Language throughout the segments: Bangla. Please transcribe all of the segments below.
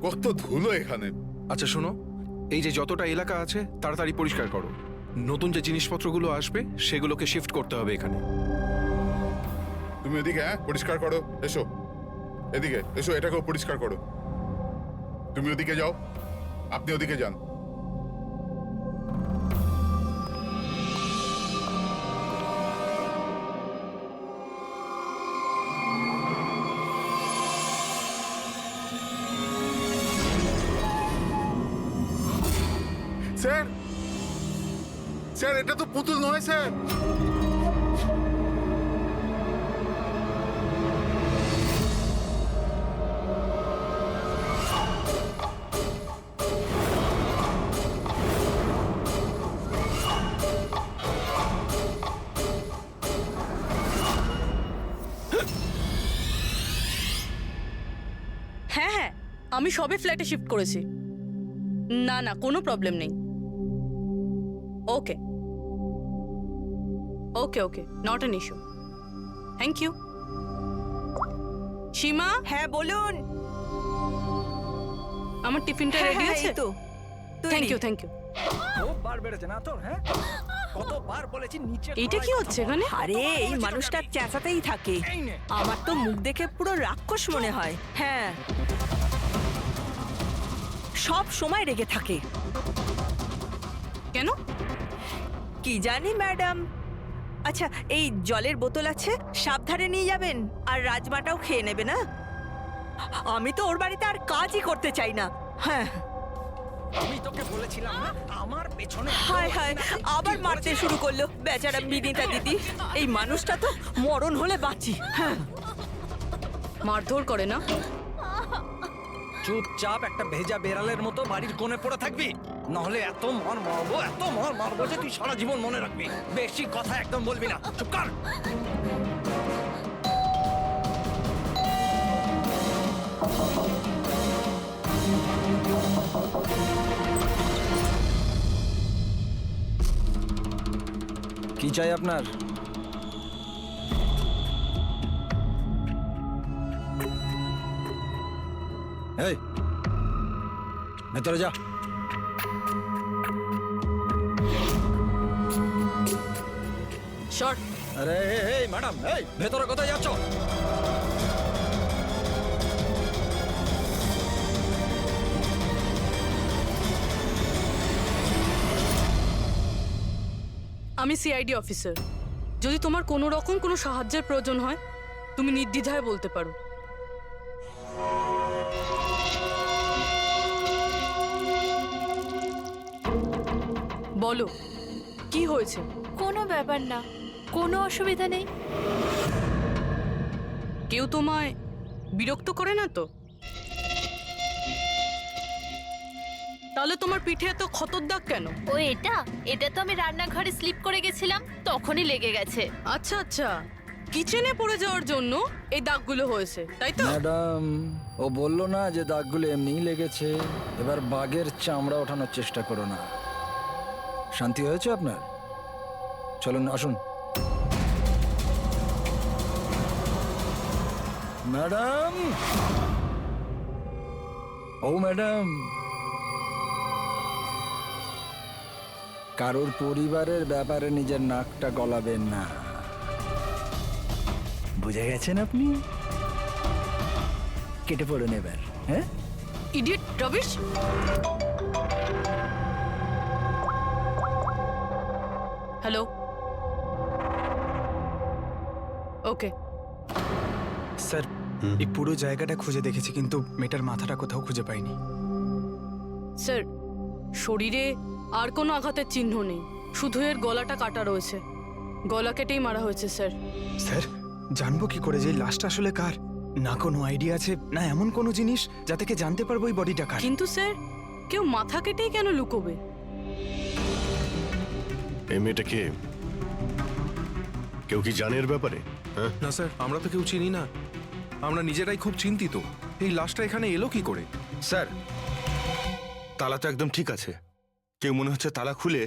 কত ধুলো এখানে। আচ্ছা শোনো, এই যে যতটা এলাকা আছে তাড়াতাড়ি পরিষ্কার করো। নতুন যে জিনিসপত্রগুলো আসবে সেগুলোকে শিফট করতে হবে এখানে। তুমি এদিকে পরিষ্কার করো। এসো এদিকে এসো, এটাকেও পরিষ্কার করো। তুমি ওদিকে যাও, আপনি ওদিকে যান। স্যার স্যার, এটা তো পুতুল নয় স্যার। হ্যাঁ হ্যাঁ, আমি সবে ফ্ল্যাটে শিফট করেছি। না না, কোনো প্রবলেম নেই। Okay okay okay, not an issue. Thank you. Seema, হ্যাঁ বলুন। আমার টিফিনটা রেডি আছে তো? Thank you thank you. কতবার বেড়েছে না তোর? হ্যাঁ, কতবার বলেছি নিচে। এইটা কি হচ্ছে এখানে? আরে এই মানুষটা চেঁচাতেই থাকে। আমার তো মুখ দেখে পুরো রাক্ষস মনে হয়। হ্যাঁ, সব সময় রেগে থাকে। কেন? কি জানি ম্যাডাম। আচ্ছা, এই জলের বোতল আছে, সাবধানে নিয়ে যাবেন। আর রাজমাটাও খেয়ে নেবে না। আমি তো ওর বাড়িতে আর কাজই করতে চাই না। হ্যাঁ, আমি তোকে বলেছিলাম না আমার পেছনে। হায় হায়, আবার মারতে শুরু করলো বেচারা বিনীতা দিদি। এই মানুষটা তো মরণ হলে বাঁচি। হ্যাঁ, মারধর করে না? চুপচাপ একটা ভেজা বেড়ালের মতো বাড়ির কোণে পড়ে থাকবি, নাহলে এত মার মারবো যে তুই সারা জীবন মনে রাখবি। বেশি কথা একদম বলবি না, চুপ কর। কি চাই আপনার? এই ভেতরে যা। শর্ট। আরে এই ম্যাডাম, এই ভেতরে কোথায় যাচ্ছ? আমি সিআইডি অফিসার। যদি তোমার কোনো রকম কোনো সাহায্যের প্রয়োজন হয়, তুমি নির্দ্বিধায় বলতে পারো। বলো, কি হয়েছে? কোনো ব্যাপার না, কোনো অসুবিধা নেই। কেউ তোমায় বিরক্ত করে না তো? তাহলে তোমার পিঠে এত ক্ষতর দাগ কেন? ও এটা এটা তো আমি রান্নাঘরে স্লিপ করে গেছিলাম, তখনই লেগে গেছে। আচ্ছা আচ্ছা, কিচেনে পড়ে যাওয়ার জন্য এই দাগগুলো হয়েছে, তাই তো? ম্যাডাম, ও বললো না যে দাগগুলো এমনিই লেগেছে। এবার বাঘের চামড়া ওঠানোর চেষ্টা করো না। শান্তি হয়েছে আপনার? চলুন আসুন। ম্যাডাম, ও ম্যাডাম, কারোর পরিবারের ব্যাপারে নিজের নাকটা গলাবেন না, বুঝে গেছেন আপনি? কেটে পড়ুন এবার। হ্যাঁ, ইডিয়েট রবিশ। হ্যালো, ওকে। স্যার, এই পুরো জায়গাটা খুঁজে দেখেছি কিন্তু মেয়েটার মাথাটা কোথাও খুঁজে পাইনি। স্যার, শরীরে আর কোনো আঘাতের চিহ্ন নেই, শুধু এর গলাটা কাটা রয়েছে। গলা কেটেই মারা হয়েছে স্যার। স্যার, জানবো কি করে যে এই লাশটা আসলে কার? না কোনো আইডিয়া আছে, না এমন কোনো জিনিস যা থেকে জানতে পারবো এই বডিটা কার। কিন্তু স্যার, কেউ মাথা কেটেই কেন লুকোবে? এই মেয়েটা কে? কেউ কি জানে এর ব্যাপারে? হ্যাঁ না স্যার, আমরা তো কেউ চিনি না। আমরা নিজেরাই খুব চিন্তিত। এই লাশটা এখানে এলো কি করে? স্যার, তালা তো একদম ঠিক আছে। কেউ মনে হচ্ছে তালা খুলে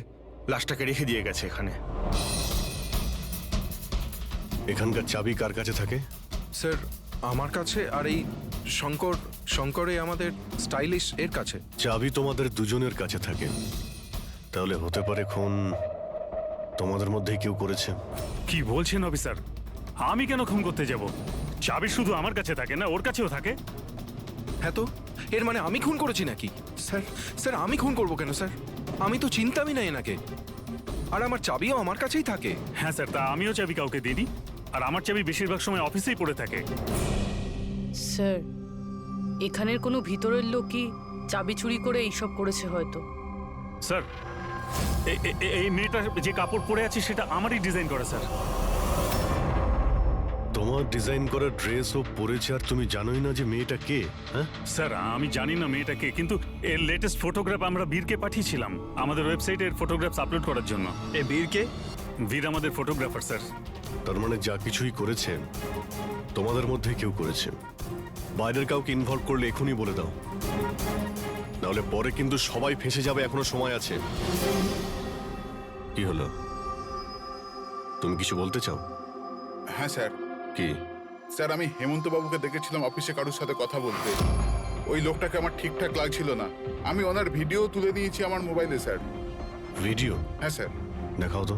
লাশটাকে রেখে দিয়ে গেছে এখানে। এখানকার চাবি কার কাছে থাকে? স্যার, আমার কাছে আর এই শঙ্করে আমাদের স্টাইলিশ এর কাছে। চাবি তোমাদের দুজনের কাছে থাকে, তাহলে হতে পারে খুন তোমাদের মধ্যেই কেউ করেছে। কি বলছেন অফিসার? আমি কেন খুন করতে যাব? চাবি শুধু আমার কাছে থাকে না, ওর কাছেও থাকে। হ্যাঁ, তো এর মানে আমি খুন করেছি নাকি? স্যার স্যার আমি খুন করবো কেন স্যার? আমি তো চিনতামই না এনাকে, আর আমার চাবিও আমার কাছেই থাকে। হ্যাঁ স্যার, তা আমিও চাবি কাউকে দিইনি, আর আমার চাবি বেশিরভাগ সময় অফিসেই পড়ে থাকে। স্যার, এখানের কোনো ভিতরের লোকই চাবি চুরি করে এইসব করেছে হয়তো। স্যার, এই মেয়েটার যে কাপড় পরে আছে সেটা আমারই ডিজাইন করা স্যার। তোমার ডিজাইন করা ড্রেসও পরেছে, আর তুমি জানোই না যে মেয়েটা কে? হ্যাঁ স্যার, আমি জানি না মেয়েটাকে, কিন্তু এর লেটেস্ট ফটোগ্রাফ আমরা বীরকে পাঠিয়েছিলাম আমাদের ওয়েবসাইটে এর ফটোগ্রাফস আপলোড করার জন্য। এ বীরকে? বীর আমাদের ফটোগ্রাফার স্যার। তার মানে যা কিছুই করেছে তোমাদের মধ্যে কেউ করেছে। বাইরের কাউকে ইনভলভ করলে এখনই বলে দাও, নাহলে পরে কিন্তু সবাই ফেঁসে যাবে। এখনো সময় আছে। কি হলো, তুমি কিছু বলতে চাও? হ্যাঁ স্যার। কি? স্যার, আমি হেমন্ত বাবুকে দেখেছিলাম অফিসে কারোর সাথে কথা বলতে। ওই লোকটাকে আমার ঠিকঠাক লাগছিল না। আমি ওনার ভিডিও তুলে নিয়েছি আমার মোবাইলে স্যার। ভিডিও? হ্যাঁ স্যার। দেখাও তো।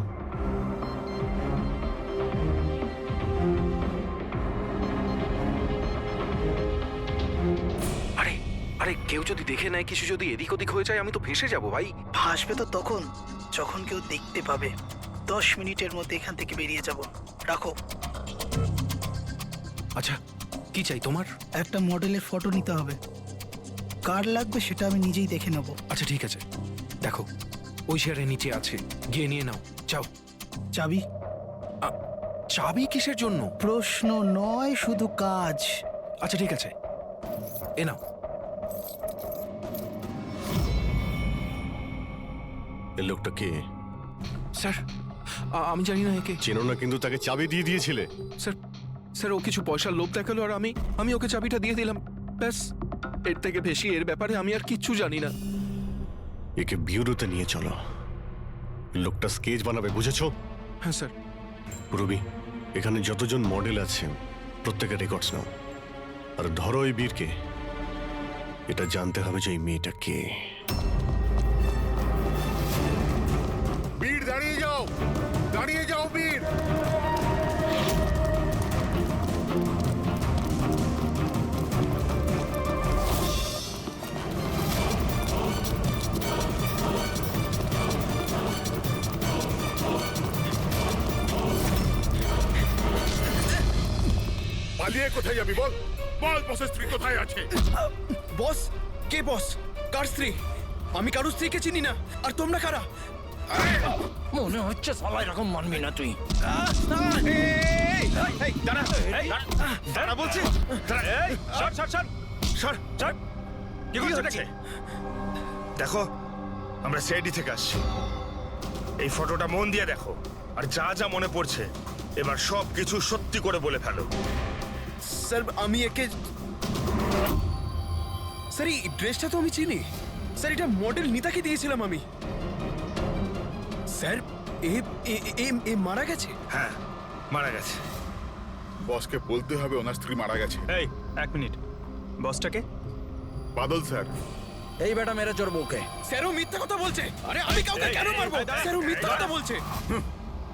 আরে আরে কেউ যদি দেখে নেয়, কিছু যদি এদিক ওদিক হয়ে যায়, আমি তো ফেঁসে যাবো ভাই। ভাসবে তো তখন যখন কেউ দেখতে পাবে। 10 মিনিটের মধ্যে এখান থেকে বেরিয়ে যাব। রাখো। আচ্ছা, কি চাই তোমার? একটা মডেলের ফটো নিতে হবে। কার লাগবে সেটা আমি নিজেই দেখে নেব। আচ্ছা ঠিক আছে, দেখো ওই চেয়ারের নিচে আছে, গিয়ে নিয়ে নাও। যাও। চাবি? চাবি কিসের জন্য? প্রশ্ন নয়, শুধু কাজ। আচ্ছা ঠিক আছে, এ নাও। এই লোকটা কে? স্যার, আমি জানি না একে। চেনো না, কিন্তু তাকে চাবি দিয়ে দিয়েছিলে। স্যার স্যার ও কিছু পয়সার লোভ দেখালো, আর আমি ওকে চাবিটা দিয়ে দিলাম, ব্যাস। এর থেকে বেশি এর ব্যাপারে আমি আর কিচ্ছু জানি না। একে বিউরোতে নিয়ে চলো, লোকটা স্কেচ বানাবে, বুঝেছো? হ্যাঁ স্যার। রবি, এখানে যতজন মডেল আছে প্রত্যেকের রেকর্ডস নাও, আর ধরো এই বীরকে। এটা জানতে হবে যে এই মেয়েটা কে। বীর, দাঁড়িয়ে যাও, দাঁড়িয়ে যাও বীর। পালিয়ে কোথায় যাবি বল? বল, বসের স্ত্রী কোথায় আছে? বস? কে বস? কার স্ত্রী? আমি কারোর স্ত্রীকে চিনি না। আর তোমরা কারা? মনে হচ্ছে সবাই এরকম মানবি না তুই। দাঁড়া বলছি। কি করছো? দেখো, আমরা সিআইডি থেকে আসছি। এই ফটোটা মন দিয়ে দেখো, আর যা যা মনে পড়ছে এবার সব কিছু সত্যি করে বলে ফেলো। স্যার, আমি একে... স্যার, এই ড্রেসটা তো আমি চিনি। স্যার, এটা মডেল নিতাকে দিয়েছিলাম আমি। স্যার, এ মারা গেছে? হ্যাঁ, মারা গেছে। বসকে বলতে হবে ওনার স্ত্রী মারা গেছে। এই, 1 মিনিট। বসটাকে? বাদল স্যার। এই বেটা মেরে চোর বউকে। স্যার, ও মিথ্যা কথা বলছে। আরে আমি কাউকে কেন মারবো? স্যার, ও মিথ্যা কথা বলছে।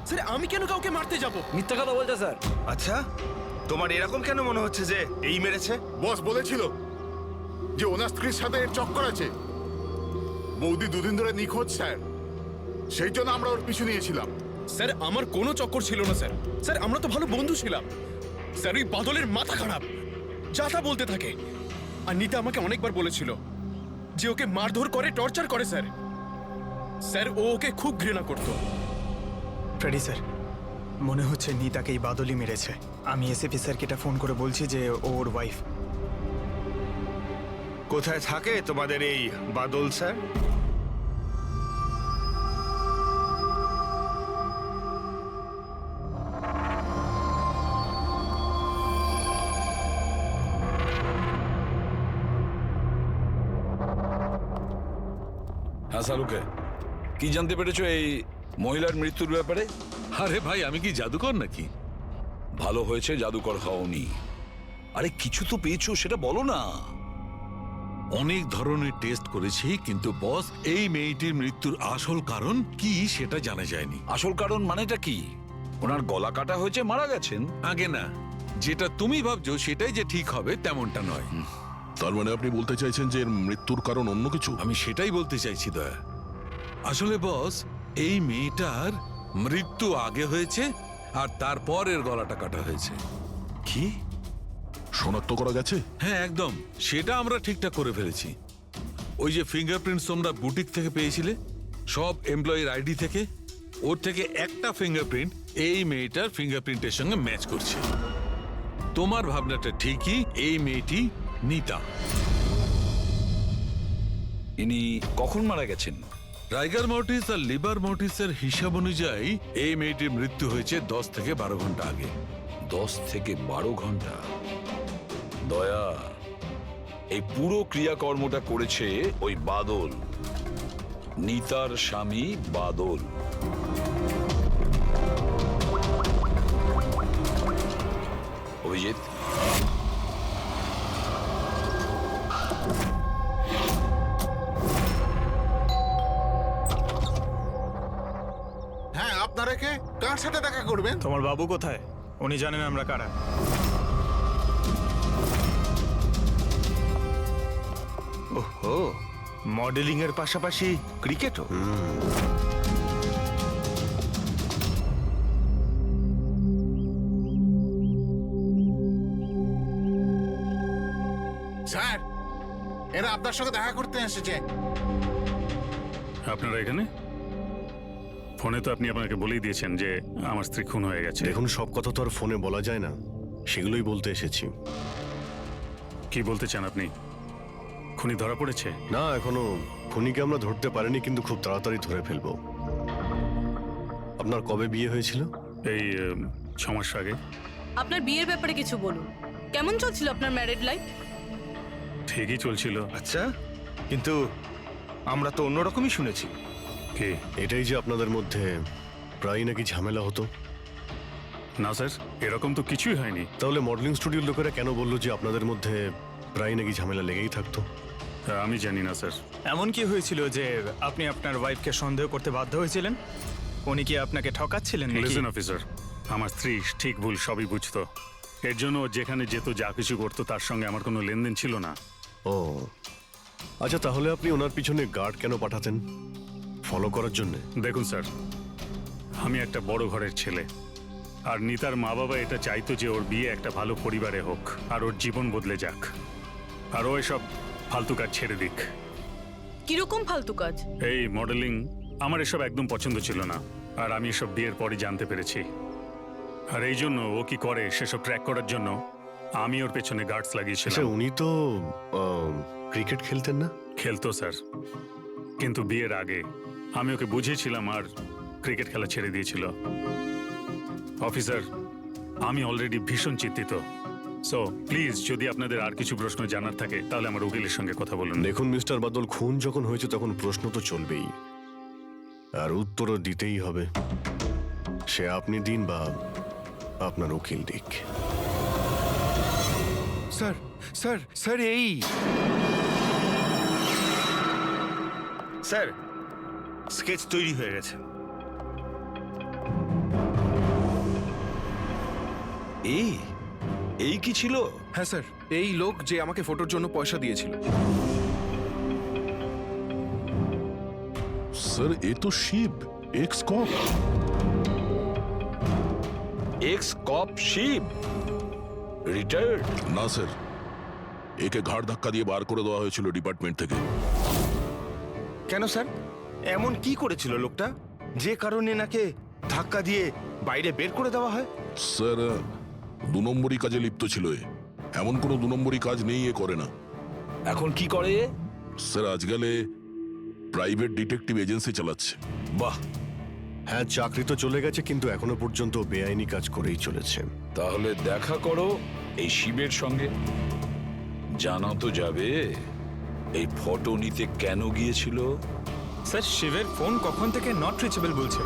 স্যার, আমি কেন কাউকে মারতে যাব? মিথ্যা কথা বলছে স্যার। আচ্ছা, তোমার এরকম কেন মনে হচ্ছে যে এই মেরেছে? বস বলেছিল যে ওনার স্ত্রীর সাথে এর চক্কর আছে। বৌদি 2 দিন ধরে নিখোঁজ স্যার, সেই জন্য আমরা ওর পিছু নিয়েছিলাম। স্যার, আমার কোনো চক্কর ছিল না স্যার। স্যার, আমরা তো ভালো বন্ধু ছিলাম। স্যার, ওই বাদলের মাথা খারাপ, যা তা বলতে থাকে। আর নিতা আমাকে অনেকবার বলেছিল যে ওকে মারধর করে, টর্চার করে। স্যার স্যার ও ওকে খুব ঘৃণা করতো। ফ্রেডি স্যার, মনে হচ্ছে নিতাকে এই বাদলই মেরেছে। আমি এসএপি স্যারকে এটা ফোন করে বলছি যে ওর ওয়াইফ। কোথায় থাকে তোমাদের এই বাদল স্যার? হ্যাঁ শাহরুখে, কি জানতে পেরেছো এই মহিলার মৃত্যুর ব্যাপারে? আরে ভাই, আমি কি জাদুকর নাকি? ভালো হয়েছে জাদুকর হওনি। আরে কিছু তো পেয়েছো সেটা বলো না। অনেক ধরনের টেস্ট করেছি, কিন্তু বস এই মেয়েটির মৃত্যুর আসল কারণ কি সেটা জানা যায়নি। আসল কারণ মানেটা কি? ওনার গলা কাটা হয়েছে, মারা গেছেন? আগে না, যেটা তুমি ভাবছো সেটাই যে ঠিক হবে তেমনটা নয়। তার মানে আপনি বলতে চাইছেন যে এর মৃত্যুর কারণ অন্য কিছু? আমি সেটাই বলতে চাইছি দয়া। আসলে বস, এই মেয়েটার মৃত্যু আগে হয়েছে আর তারপর এর গলাটা কাটা হয়েছে। কি শনাক্ত করা গেছে? হ্যাঁ একদম, সেটা আমরা ঠিকঠাক করে ফেলেছি। ওই যে ফিঙ্গারপ্রিন্টস তোমরা বুটিক থেকে পেয়েছিলে, সব এমপ্লয়ির আইডি থেকে, ওর থেকে একটা ফিঙ্গারপ্রিন্ট এই মেয়েটার ফিঙ্গারপ্রিন্টের সঙ্গে ম্যাচ করছে। তোমার ভাবনাটা ঠিকই, এই মেয়েটি নিতা। ইনি কখন মারা গেছেন? রাইগার মর্টিস আর লিভার মর্টিসের হিসাব অনুযায়ী এই মেয়েটির মৃত্যু হয়েছে 10 থেকে 12 ঘন্টা আগে। 10 থেকে 12 ঘন্টা? দয়া, এই পুরো ক্রিয়াকর্মটা করেছে ওই বাদল, নিতার স্বামী বাদল। অভিজিৎ, হ্যাঁ, আপনারা কে? কার সাথে দেখা করবেন? তোমার বাবু কোথায়? উনি জানেন আমরা কারা। ওহো, মডেলিং এর পাশাপাশি ক্রিকেটও? স্যার, এরা আপনার সঙ্গে দেখা করতে এসেছে। আপনারা এখানে? ফোনে তো আপনি আপনাকে বলেই দিয়েছেন যে আমার স্ত্রী খুন হয়ে গেছে। দেখুন, সব কথা তো আর ফোনে বলা যায় না, সেগুলোই বলতে এসেছি। কি বলতে চান আপনি? খুনি ধরা পড়েছে? না, এখনো খুনিকে আমরা ধরতে পারিনি, কিন্তু খুব তাড়াতাড়ি ধরে ফেলবো। আপনার কবে বিয়ে হয়েছিল? এই 6 মাস আগে। আপনার বিয়ের ব্যাপারে কিছু বলুন। কেমন চলছিল আপনার ম্যারেড লাইফ? ঠিকই চলছিল। আচ্ছা, কিন্তু আমরা তো অন্যরকমই শুনেছি। কি? এটাই যে আপনাদের মধ্যে প্রায় নাকি ঝামেলা হতো? না স্যার, এরকম তো কিছুই হয়নি। তাহলে মডেলিং স্টুডিওর লোকেরা কেন বললো যে আপনাদের মধ্যে প্রায় নাকি ঝামেলা লেগেই থাকতো? আমি জানি না স্যার। এমন কি হয়েছিল যে আপনি আপনার ওয়াইফকে সন্দেহ করতে বাধ্য হয়েছিলেন? উনি কি আপনাকে ঠকাচ্ছিলেন নাকি? লিসেন অফিসার, আমার স্ত্রী ঠিক ভুল সবই বুঝতো। এর জন্য ও যেখানে যেত, যা কিছু করতো, তার সঙ্গে আমার কোনো লেনদেন ছিল না। ও আচ্ছা, তাহলে আপনি ওনার পিছনে গার্ড কেন পাঠাতেন? ফলো করার জন্য? দেখুন স্যার, আমি একটা বড় ঘরের ছেলে, আর নিতার মা বাবা এটা চাইতো যে ওর বিয়ে একটা ভালো পরিবারে হোক আর ওর জীবন বদলে যাক, আর ও এসব ফালতু কাজ ছেড়ে দিক। কিরকম ফালতু কাজ? এই মডেলিং, আমার এসব একদম পছন্দ ছিল না, আর আমি এসব বিয়ের পরই জানতে পেরেছি। আর এই জন্য ও কি করে সেসব ট্র্যাক করার জন্য আমি ওর পেছনে গার্ডস লাগিয়েছিলাম। উনি তো ক্রিকেট খেলতেন না? খেলতো স্যার, কিন্তু বিয়ের আগে আমি ওকে বুঝিয়েছিলাম আর ক্রিকেট খেলা ছেড়ে দিয়েছিল। অফিসার, আমি অলরেডি ভীষণ চিন্তিত। সো প্লিজ, যদি আপনাদের আর কিছু প্রশ্ন জানার থাকে তাহলে আমার উকিলের সঙ্গে কথা বলুন। দেখুন মিস্টার বাদল, খুন যখন হয়েছে তখন প্রশ্ন তো চলবেই, আর উত্তরও দিতেই হবে। সে আপনি দিন বা আপনার উকিল দিক। স্যার স্যার স্যার, এই স্যার, স্কেচ তৈরি হয়ে গেছে। এই কি ছিল? হ্যাঁ স্যার, এই লোক যে আমাকে ফটোর জন্য পয়সা দিয়েছিল। স্যার, এ তো শিব, এক্স কপ। এক্স কপ শিব রিটায়ার্ড? না স্যার, একে ঘাড় ধাক্কা দিয়ে বার করে দেওয়া হয়েছিল ডিপার্টমেন্ট থেকে। কেন স্যার, এমন কি করেছিল লোকটা যে কারণে নাকে ধাক্কা দিয়ে বাইরে বের করে দেওয়া হয়? স্যার, 2 নম্বরই কাজে লিপ্ত ছিল এ। এমন কোনো 2 নম্বরই কাজ নেই এ করে না। এখন কি করে? স্যার, আজকালে প্রাইভেট ডিটেকটিভ এজেন্সি চালাচ্ছে। বাহ! হ্যাঁ, চাকরি তো চলে গেছে, কিন্তু এখনো পর্যন্ত বেআইনি কাজ করেই চলেছে। তাহলে দেখা করো এই শিবের সঙ্গে, জানা তো যাবে এই ফটো নিতে কেন গিয়েছিল। স্যার, শিবের ফোন কখন থেকে নট রিচেবল বলছে।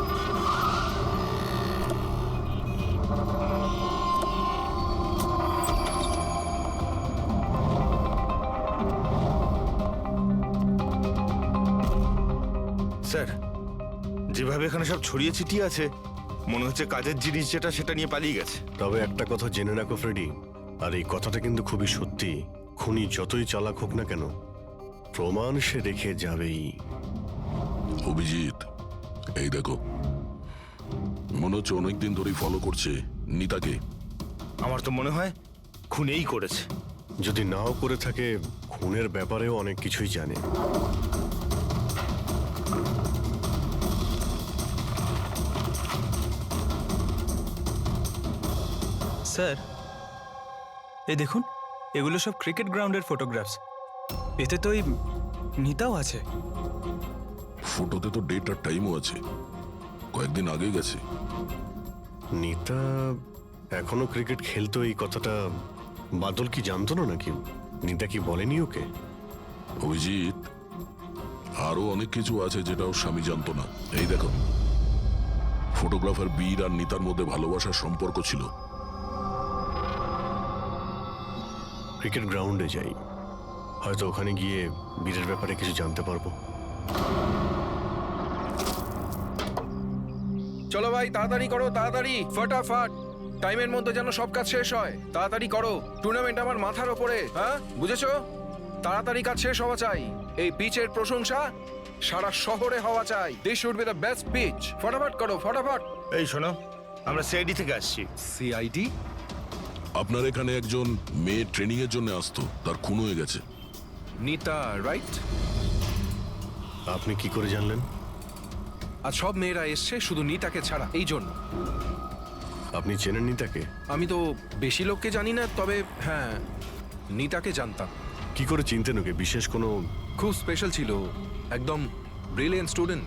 স্যার যেভাবে এখানে সব ছড়িয়ে ছিটিয়ে আছে মনে হচ্ছে কাজের জিনিস যেটা সেটা নিয়ে পালিয়ে গেছে। তবে একটা কথা জেনে রাখো ফ্রেডি, আর এই কথাটা কিন্তু খুবই সত্যি, খুনি যতই চালাক হোক না কেন প্রমাণ সে রেখে যাবেই। অভিজিৎ, এই দেখো, মনে হচ্ছে অনেকদিন ধরেই ফলো করছে নিতাকে। আমার তো মনে হয় খুনেই করেছে। যদি নাও করে থাকে, খুনের ব্যাপারেও অনেক কিছুই জানে। স্যার এই দেখুন, এগুলো সব ক্রিকেট গ্রাউন্ডের ফটোগ্রাফস। এতে তো এই নিতাও আছে। ফটোতে তো ডেট আর টাইমও আছে, কয়েকদিন আগে গেছে। নিতা এখনো ক্রিকেট খেলতো, এই কথাটা বাদল কি জানতো না নাকি? নিতা কি বলেনি ওকে? অভিজিৎ, আরো অনেক কিছু আছে যেটা ওর স্বামী জানতো না। এই দেখো, ফটোগ্রাফার বীর আর নিতার মধ্যে ভালোবাসার সম্পর্ক ছিল। ক্রিকেট গ্রাউন্ডে যাই, হয়তো ওখানে গিয়ে বীরের ব্যাপারে কিছু জানতে পারবো। চলো ভাই, তাড়াতাড়ি করো, তাড়াতাড়ি, ফটাফট, টাইমের মধ্যে যেন সব কাজ শেষ হয়। তাড়াতাড়ি করো, টুর্নামেন্ট আমার মাথার ওপরে, হ্যাঁ বুঝেছো? তাড়াতাড়ি কাজ শেষ হওয়া চাই। এই পিচের প্রশংসা সারা শহরে হওয়া চাই। This should be the best pitch. ফটাফট করো, ফটাফট। এই শোনো, আমরা সিআইডি থেকে আসছি। সিআইডি? আপনার এখানে একজন মেয়ে ট্রেনিং এর জন্য আসতো, তার খুন হয়ে গেছে। নিতা, রাইট? আপনি কি করে জানলেন? আর সব মেয়েরা এসছে শুধু নিতাকে ছাড়া, এই জন্য। আপনি চেনেন নিতাকে? আমি তো বেশি লোককে জানি না, তবে হ্যাঁ নিতাকে জানতাম। কি করে চিনতেন ওকে? বিশেষ কোনো? খুব স্পেশাল ছিল, একদম ব্রিলিয়েন্ট স্টুডেন্ট,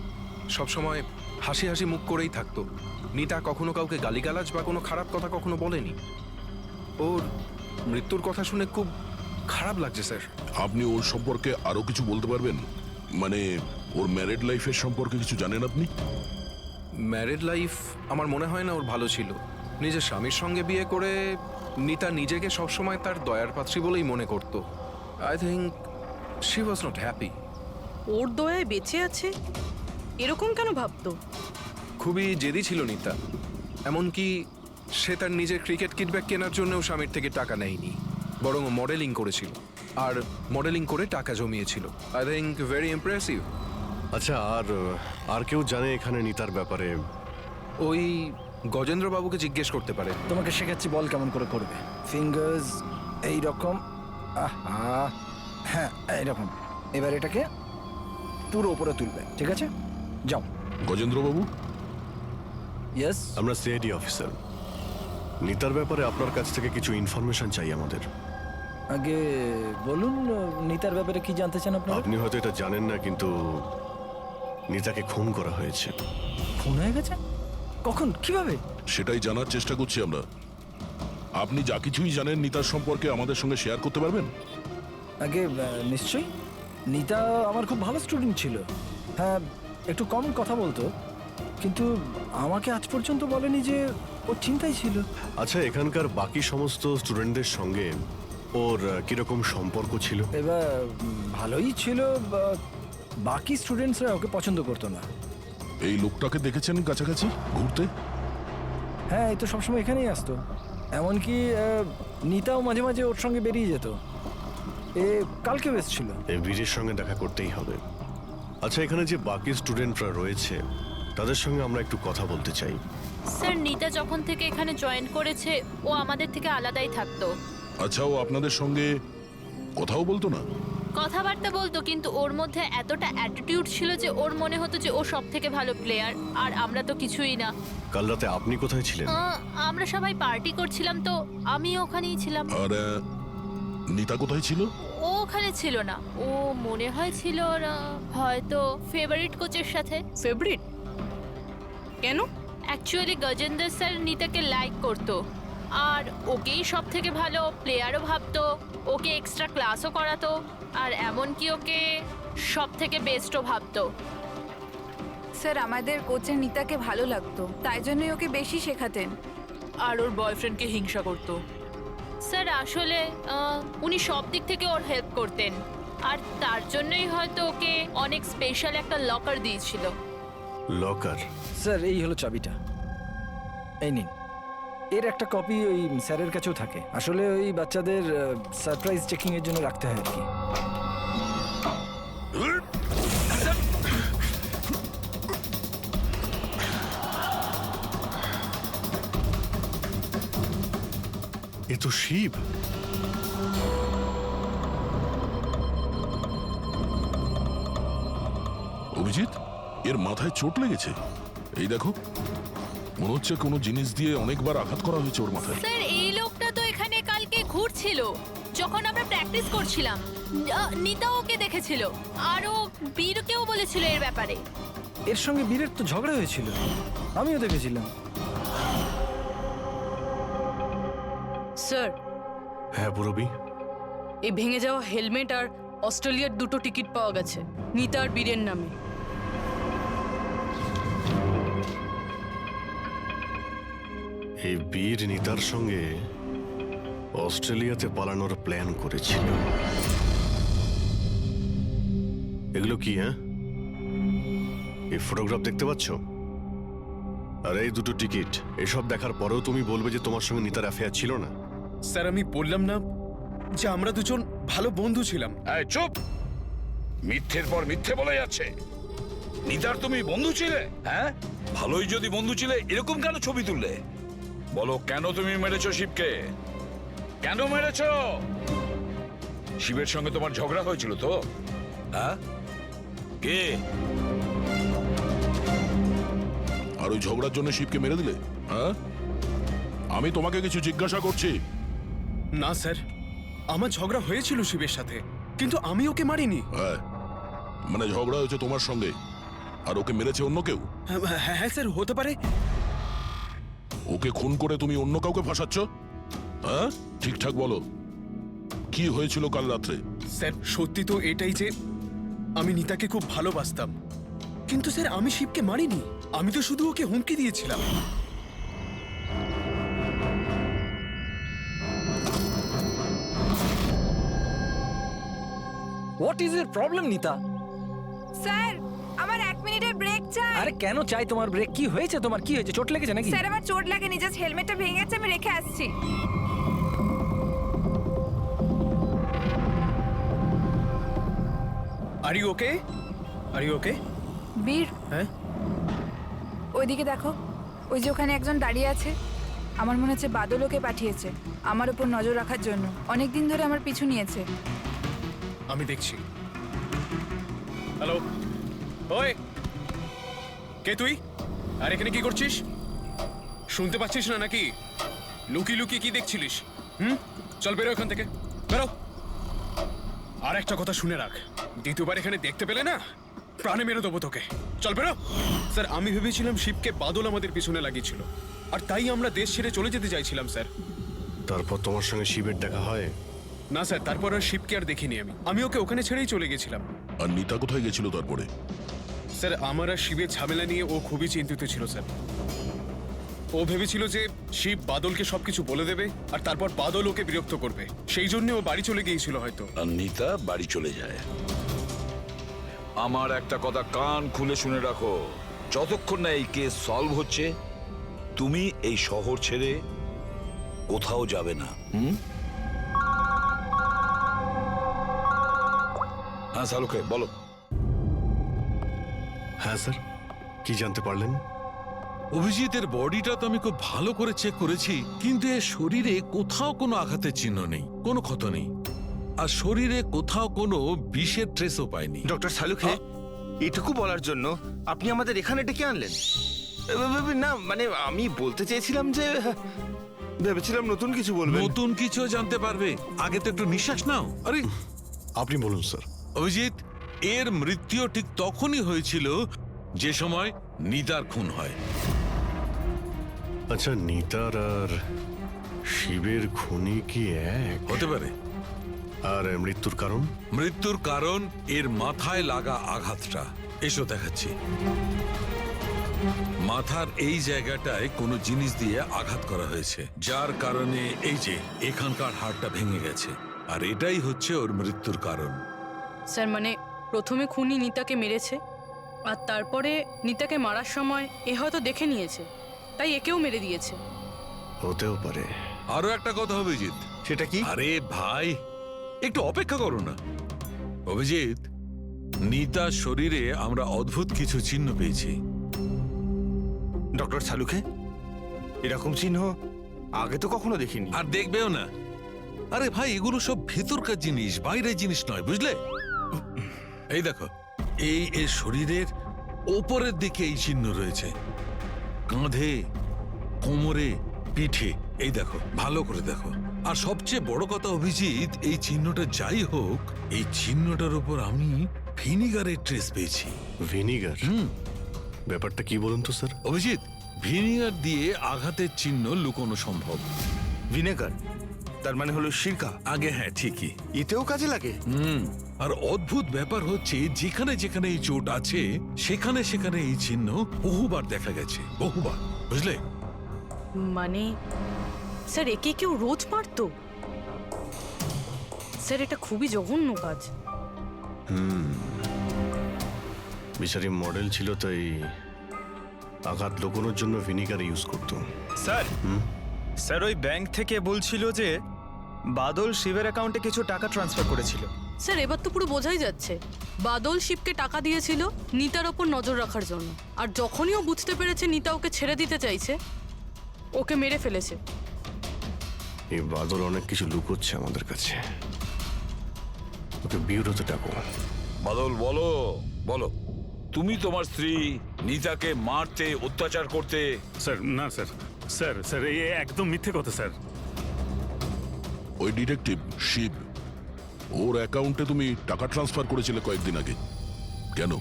সবসময় হাসি হাসি মুখ করেই থাকতো। নিতা কখনো কাউকে গালিগালাজ বা কোনো খারাপ কথা কখনো বলেনি। ওর মৃত্যুর কথা শুনে খুব খারাপ লাগছে স্যার। আপনি ওর সম্পর্কে আরো কিছু বলতে পারবেন? মানে ওর ম্যারিড লাইফের সম্পর্কে কিছু জানেন আপনি? ম্যারিড লাইফ আমার মনে হয় না ওর ভালো ছিল। নিজের স্বামীর সঙ্গে বিয়ে করে নিতা নিজেকে সবসময় তার দয়ার পাত্রী বলেই মনে করত। I think she was not happy. ওর দয়ায় বেঁচে আছে এরকম কেন ভাবতো? খুবই জেদি ছিল নিতা, এমনকি সে তার নিজের ক্রিকেট কিট ব্যাগ কেনার জন্যও স্বামীর থেকে টাকা নেয়নি, বরং মডেলিং করেছিল আর মডেলিং করে টাকা জমিয়েছিল। I think very impressive. আচ্ছা, আর কেউ জানে এখানে নিতার ব্যাপারে? ওই গজেন্দ্র বাবুকে জিজ্ঞেস করতে পারে। তোমাকে শেখাচ্ছি বল কেমন করে করবে। ফিঙ্গার্স এই রকম, হ্যাঁ এইরকম। এবার এটাকে পুরো উপরে তুলবে, ঠিক আছে? যাও। গজেন্দ্র বাবু? ইয়েস, আমরা সিআইডি অফিসার। নিতার ব্যাপারে আপনার কাছ থেকে কিছু ইনফরমেশন চাই আমাদের। আগে বলুন নিতার ব্যাপারে কি জানতে চান আপনারা? আপনি হয়তো এটা জানেন না, কিন্তু নিতাকে খুন করা হয়েছে। খুন হয়ে গেছে? কখন, কিভাবে? সেটাই জানার চেষ্টা করছি আমরা। আপনি যা কিছুই জানেন নিতার সম্পর্কে আমাদের সঙ্গে শেয়ার করতে পারবেন? আগে নিশ্চয়ই। নিতা আমার খুব ভালো স্টুডেন্ট ছিল। হ্যাঁ, একটু কম কথা বলতো, কিন্তু আমাকে আজ পর্যন্ত বলেনি যে ও চিন্তায় ছিল। আচ্ছা, এখানকার বাকি সমস্ত স্টুডেন্টদের সঙ্গে ওর কিরকম সম্পর্ক ছিল? এবার ভালোই ছিল, বাকি স্টুডেন্টসরা ওকে পছন্দ করতো না। এই লোকটাকে দেখেছেন কাছাকাছি ঘুরতে? হ্যাঁ, এই তো সবসময় এখানেই আসতো। এমনকি নিতাও মাঝে মাঝে ওর সঙ্গে বেরিয়ে যেত। কালকেও এসেছিল। এই বীরের সঙ্গে দেখা করতেই হবে। আচ্ছা, এখানে যে বাকি স্টুডেন্টরা রয়েছে তাদের সঙ্গে আমরা একটু কথা বলতে চাই। স্যার, নিতা যখন থেকে এখানে জয়েন করেছে ও আমাদের থেকে আলাদাই থাকতো। আচ্ছা, ও আপনাদের সঙ্গে কথাও বলতো না? কথাবার্তা বলতো, কিন্তু ওর মধ্যে এতটা অ্যাটিটিউড ছিল যে ওর মনে হতো যে ও সব থেকে ভালো প্লেয়ার, আর আমরা তো কিছুই না। কাল রাতে আপনি কোথায় ছিলেন? আমরা সবাই পার্টি করছিলাম, তো আমি ওখানেই ছিলাম। আর নিতা কোথায় ছিল? ও ওখানে ছিল না, ও মনে হয় ছিল হয়তো ফেভারিট কোচের সাথে। ফেভারিট কেন? অ্যাকচুয়ালি গজেন্দ্র স্যার নিতাকে লাইক করতো, আর ওকেই সব থেকে ভালো প্লেয়ারও ভাবতো, ওকে এক্সট্রা ক্লাসও করাতো, আর এমনকি ওকে সব থেকে বেস্টও ভাবতো। স্যার, আমাদের কোচের নিতাকে ভালো লাগতো, তাই জন্যই ওকে বেশি শেখাতেন। আর ওর বয়ফ্রেন্ডকে হিংসা করতো। স্যার, আসলে উনি সব দিক থেকে ওর হেল্প করতেন, আর তার জন্যই হয়তো ওকে অনেক স্পেশাল একটা লকার দিয়েছিল। লকার। স্যার এই হলো চাবিটা, এই নিন। এর একটা কপি ওই স্যারের কাছেও থাকে। আসলে ওই বাচ্চাদের সারপ্রাইজ চেকিং এর জন্য রাখতে হয় আর কি। এ তো শিব। অভিজিৎ, এর মাথায় চোট লেগেছে। এই দেখো, মনে হচ্ছে কোনো জিনিস দিয়ে অনেকবার আঘাত করা হয়েছে ওর মাথায়। স্যার এই লোকটা তো এখানে কালকে ঘুরছিল যখন আমরা প্র্যাকটিস করছিলাম। নিতা ওকে দেখেছিল, আরও বীরকেও বলেছিল এর ব্যাপারে। এর সঙ্গে বীরের তো ঝগড়া হয়েছিল, আমিও দেখেছিলাম। স্যার, হ্যাঁ পুরবি। এই ভেঙে যাওয়া হেলমেট আর অস্ট্রেলিয়ার 2টো টিকিট পাওয়া গেছে নিতা আর বীরের নামে। এই বীর নিতার সঙ্গে অস্ট্রেলিয়াতে পালানোর প্ল্যান করেছিল। এগুলো কি? হ্যাঁ, এই ফটোগ্রাফ দেখতে পাচ্ছ আর এই 2টো টিকিট, এসব দেখার পরেও তুমি বলবে যে তোমার সঙ্গে নিতার অ্যাফেয়ার ছিল না? স্যার আমি বললাম না যে আমরা দুজন ভালো বন্ধু ছিলাম? এই চুপ! মিথ্যের পর মিথ্যে বলে যাচ্ছে। নিতার তুমি বন্ধু ছিলে? হ্যাঁ, ভালোই যদি বন্ধু ছিলে এরকম কেন ছবি তুললে? বলো, কেন তুমি মেরেছো শিবকে? কেন মেরেছো? শিবের সঙ্গে তোমার ঝগড়া হয়েছিল তো? হ্যাঁ, কে? আর ওই ঝগড়ার জন্য শিবকে মেরে দিলে? হ্যাঁ, আমি তোমাকে কিছু জিজ্ঞাসা করছি। না স্যার, আমার ঝগড়া হয়েছিল শিবের সাথে, কিন্তু আমি ওকে মারিনি। হ্যাঁ, মানে ঝগড়া হয়েছে তোমার সঙ্গে আর ওকে মেরেছে অন্য কেউ? হ্যাঁ স্যার, হতে পারে। ওকে খুন করে তুমি অন্য কাউকে ফাঁসাচ্ছ? হ্যাঁ, ঠিকঠাক বলো, কি হয়েছিল কাল রাত্রে? স্যার সত্যি তো এটাই যে আমি নিতাকে খুব ভালোবাসতাম, কিন্তু স্যার আমি শিবকে মারিনি। আমি তো শুধু ওকে হুমকি দিয়েছিলাম। হোয়াট ইজ এর প্রবলেম নিতা? স্যার আমার 1 মিনিটের ব্রেক চাই। আরে কেন চাই তোমার ব্রেক? কি হয়েছে তোমার? কি হয়েছে? চোট লেগেছে নাকি? স্যার আমার চোট লাগেনি, জাস্ট হেলমেটটা ভেঙে গেছে, আমি রেখে আসছি। Are you okay? Are you okay? Bir, হ্যাঁ, ওইদিকে দেখো, ওই যে ওখানে একজন দাঁড়িয়ে আছে। আমার মনে হচ্ছে বাদল ওকে পাঠিয়েছে আমার উপর নজর রাখার জন্য। অনেক দিন ধরে আমার পিছু নিয়েছে। আমি দেখছি। হ্যালো, ওই কে তুই? আর এখানে কি করছিস? শুনতে পাচ্ছিস না নাকি? লুকিয়ে লুকিয়ে কি দেখছিলিস? চল বেরো এখান থেকে, বেরো। আর একটা কথা শুনে রাখ, দ্বিতীয়বার এখানে দেখতে পেলে না প্রাণে মেরে দেবো তোকে। চল বেরো। স্যার আমি ভেবেছিলাম শিবকে বাদল আমাদের পিছনে লাগিয়েছিল, আর তাই আমরা দেশ ছেড়ে চলে যেতে চাইছিলাম স্যার। তারপর তোমার সঙ্গে শিবের দেখা হয়? না স্যার, তারপর আর শিবকে আর দেখিনি আমি ওকে ওখানে ছেড়েই চলে গেছিলাম। আর নিতা কোথায় গেছিল তারপরে? স্যার আমার আর শিবের ঝামেলা নিয়ে ও খুবই চিন্তিত ছিল স্যার। ও ভেবেছিল যে শিব বাদলকে সবকিছু বলে দেবে আর তারপর বাদল ওকে বিরক্ত করবে, সেই জন্য ও বাড়ি চলে গিয়েছিল হয়তো। আর নিতা বাড়ি চলে যায়। আমার একটা কথা কান খুলে শুনে রাখো, যতক্ষণ না এই কেস সলভ হচ্ছে তুমি এই শহর ছেড়ে কোথাও যাবে না। হ্যাঁ শালুকে বলো। হ্যাঁ স্যার, কি জানতে পারলেন? অভিজিতের বডিটা তো আমি খুব ভালো করে চেক করেছি, কিন্তু এর শরীরে কোথাও কোনো আঘাতের চিহ্ন নেই, কোনো ক্ষত নেই, আর শরীরে কোথাও কোনো বিষের ট্রেসও পাইনি। ডক্টর শালুকে, এটুকু বলার জন্য আপনি আমাদের এখানে ডেকে আনলেন? না মানে আমি বলতে চেয়েছিলাম যে ভেবেছিলাম নতুন কিছু বলবেন। নতুন কিছু জানতে পারবে, আগে তো একটু নিঃশ্বাস নাও। আরে আপনি বলুন স্যার। অভিজিৎ, এর মৃত্যু ঠিক তখনই হয়েছিল যে সময় নিতার খুন হয়। আচ্ছা, নিতার আর শিবের খুনি কি এক হতে পারে? আর মৃত্যুর কারণ? মৃত্যুর কারণ এর মাথায় লাগা আঘাতটা। এসো দেখাচ্ছি। মাথার এই জায়গাটায় কোনো জিনিস দিয়ে আঘাত করা হয়েছে, যার কারণে এই যে এখানকার হাড়টা ভেঙে গেছে, আর এটাই হচ্ছে ওর মৃত্যুর কারণ। স্যার মানে প্রথমে খুনি নিতাকে মেরেছে আর তারপরে নিতাকে মারার সময় এ হয়তো দেখে নিয়েছে, তাই একেও মেরে দিয়েছে। হতেও পারে। আরো একটা কথা অভিজিৎ। সেটা কি? আরে ভাই, একটু অপেক্ষা করো না। অভিজিৎ, নিতার শরীরে আমরা অদ্ভুত কিছু চিহ্ন পেয়েছি। ডক্টর সালুকে, এরকম চিহ্ন আগে তো কখনো দেখিনি। আর দেখবেও না। আরে ভাই, এগুলো সব ভেতরকার জিনিস, বাইরের জিনিস নয়, বুঝলে? এই দেখো, এই এর শরীরের ওপরের দিকে এই চিহ্ন রয়েছে, কাঁধে, কোমরে, পিঠে। এই দেখো, ভালো করে দেখো। আর সবচেয়ে বড় কথা অভিজিৎ, এই চিহ্নটা যাই হোক, এই চিহ্নটার উপর আমি ভিনিগারের ট্রেস পেয়েছি। ভিনিগার? ব্যাপারটা কি বলুন তো স্যার। অভিজিৎ, ভিনিগার দিয়ে আঘাতের চিহ্ন লুকোনো সম্ভব। ভিনেগার তার মানে হলো সিরকা? আগে হ্যাঁ, ঠিকই। এতেও কাজে লাগে? আর অদ্ভুত ব্যাপার হচ্ছে, যেখানে যেখানে এই চোট আছে সেখানে সেখানে এই চিহ্ন বহুবার দেখা গেছে, বহুবার, বুঝলে? মানে স্যার, একে কেউ রোজ মারতো? স্যার, এটা খুবই জঘন্য কাজ। বিচারি মডেল ছিল, তাই আঘাত লুকোনোর জন্য ভিনিগার ইউজ করতো। স্যার, স্যার ওই ব্যাংক থেকে বলছিল যে বাদল শিবের অ্যাকাউন্টে কিছু টাকা ট্রান্সফার করেছিল। স্যার, এবার তো পুরো বোঝাই যাচ্ছে বাদল শিবকে টাকা দিয়েছিল নিতার ওপর নজর রাখার জন্য, আর যখনই ও বুঝতে পেরেছে নিতা ওকে ছেড়ে দিতে চাইছে, ওকে মেরে ফেলেছে। এই বাদল অনেক কিছু লুকোচ্ছে আমাদের কাছে। ওকে বিউরোতে ডাকো। বাদল, বলো বলো, তুমি তোমার স্ত্রী নিতাকে মারতে, অত্যাচার করতে। স্যার না স্যার, স্যার স্যার এই একদম মিথ্যে কথা স্যার। ওই ডিটেকটিভ শিব, ওর অ্যাকাউন্টে তুমি টাকা ট্রান্সফার করেছিলে কয়েকদিন আগে, কেন?